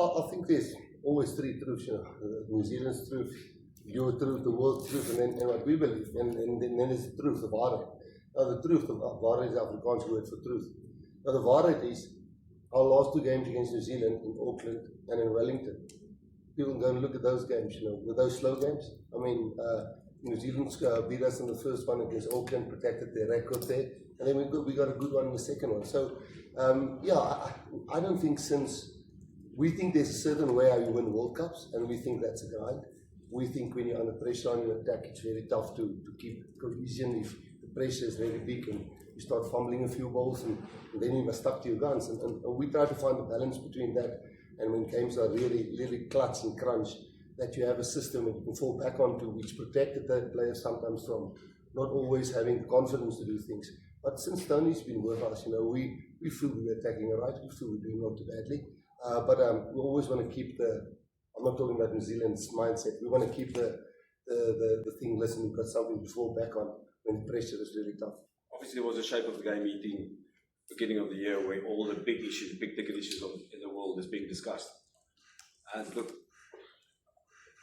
I think there's always three truths, New Zealand's truth, your truth, the world's truth, and what we believe, and then there's the truth, the waarheid. Now the truth of waarheid is Afrikaans word for truth. Now the waarheid is our last two games against New Zealand in Auckland and in Wellington. People go and look at those games, with those slow games. I mean, New Zealand beat us in the first one against Auckland, protected their record there, and then we got a good one in the second one. So, I don't think we think there's a certain way how you win World Cups, and we think that's a grind. We think when you're under pressure on your attack, it's very tough to keep cohesion if the pressure is very big and you start fumbling a few balls, and then you must stuck to your guns. And we try to find the balance between that, and when games are really, really clutch and crunch, that you have a system that you can fall back onto, which protected the players sometimes from not always having the confidence to do things. But since Tony's been with us, we feel we're attacking it right, we feel we're doing not too badly. But we always want to keep I'm not talking about New Zealand's mindset, we want to keep the thing, listen, we've got something to fall back on when the pressure is really tough. Obviously there was a shape of the game meeting beginning of the year where all the big issues, big ticket issues in the world is being discussed. And look,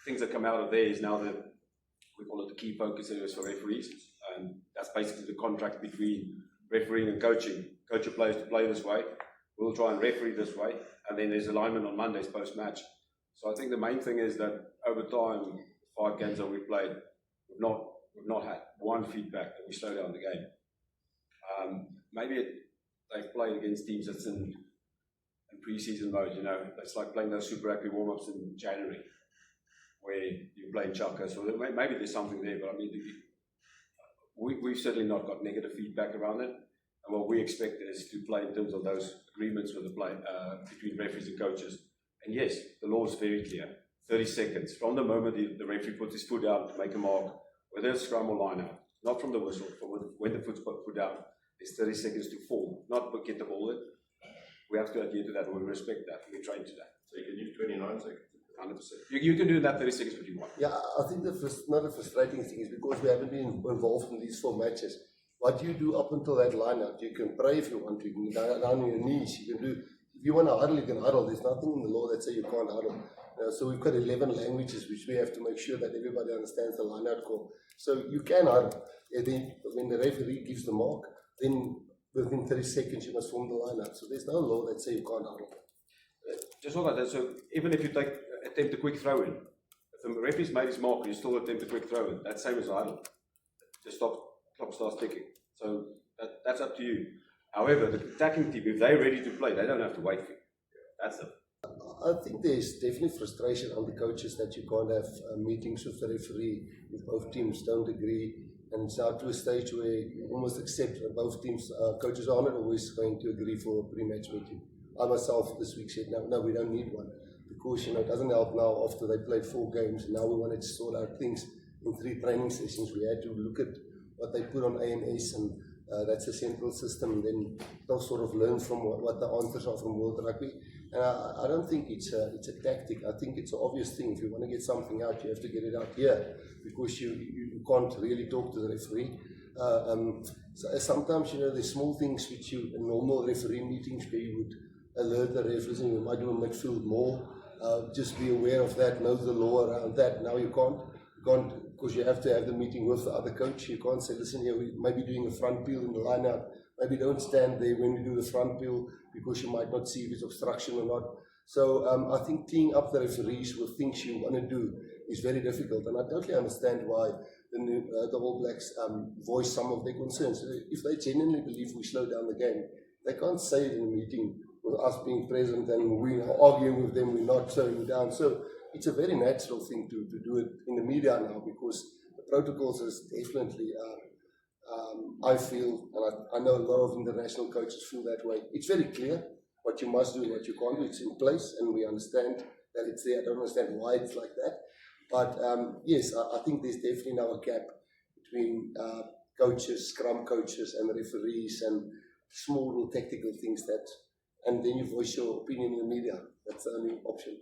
things that come out of there is now that we call it the key focus areas for referees, and that's basically the contract between refereeing and coaching. Coach your players to play this way, we'll try and referee this way, and then there's alignment on Mondays post-match. So I think the main thing is that over time, 5 games that we've played, we've not had one feedback that we slow down the game. Maybe they've played against teams that's in pre-season mode, it's like playing those Super Rugby warm-ups in January, where you're playing Chaka, so maybe there's something there, but I mean, we've certainly not got negative feedback around it, and what we expect is to play in terms of those agreements with between referees and coaches. And yes, the law is very clear, 30 seconds, from the moment the referee puts his foot out to make a mark, whether it's scrum or line out, not from the whistle, but when the foot's put down, there's 30 seconds to fall, not get the ball in. We have to adhere to that, and we respect that, and we train to that. So you can use 29 seconds? 100%. You can do that 30 seconds if you want. Yeah, I think another frustrating thing is because we haven't been involved in these 4 matches. What you do up until that line-out, you can pray if you want to, you can go down on your knees, you can do, if you want to huddle, you can huddle. There's nothing in the law that says you can't huddle. So we've got 11 languages which we have to make sure that everybody understands the line-out call. So you can huddle. And then when the referee gives the mark, then within 30 seconds you must form the line-out. So there's no law that says you can't huddle. Just like that, so even if you attempt a quick throw-in, if the referee's made his mark and you still attempt a quick throw-in, that's same as huddle. The clock starts ticking. So that's up to you. However, the attacking team, if they're ready to play, they don't have to wait for you. That's it. I think there's definitely frustration on the coaches that you can't have meetings with the referee if both teams don't agree, and it's now to a stage where you almost accept that both teams, coaches are not always going to agree for a pre-match meeting. I myself this week said, no, we don't need one, because it doesn't help now after they played 4 games, and now we wanted to sort out things in 3 training sessions. We had to look at what they put on AMS, and that's a central system, and then they'll sort of learn from what the answers are from World Rugby. And I don't think it's a tactic. I think it's an obvious thing. If you want to get something out, you have to get it out here, because you can't really talk to the referee. So sometimes, there's small things which in normal referee meetings where you would alert the referees, and you might do a midfield more. Just be aware of that, know the law around that. Now you can't, because you have to have the meeting with the other coach. You can't say, listen here, we might be doing a front peel in the line-out. Maybe don't stand there when we do the front peel, because you might not see if it's obstruction or not. So I think teeing up the referees with things you want to do is very difficult. And I totally understand why the All Blacks voice some of their concerns. If they genuinely believe we slow down the game, they can't say it in a meeting with us being present and we are arguing with them, we're not slowing down. So it's a very natural thing to do it in the media now, because the protocols is definitely, I feel, and I know a lot of international coaches feel that way. It's very clear what you must do and what you can't do. It's in place, and we understand that it's there. I don't understand why it's like that. But yes, I think there's definitely now a gap between coaches, scrum coaches, and referees, and small little tactical things and then you voice your opinion in the media. That's the only option.